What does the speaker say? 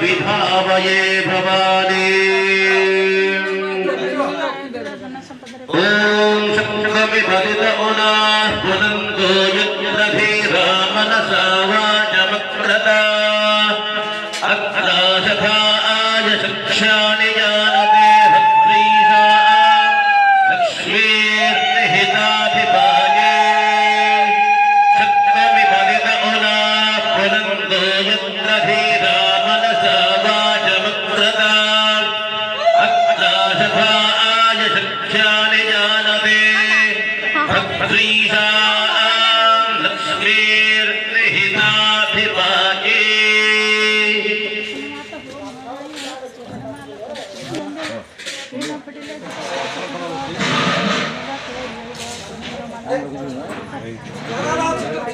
विधावये भवानी ओम शक्ति भरित उना पुनंदो युद्रधीरा मनसा वाचमक्रता अक्राशथा आय शिक्षानि जानते हत्रीशा लक्ष्मीर्निहिताधिपाये शक्ति भरित उना पुनंदो युद्रधीरा Hey.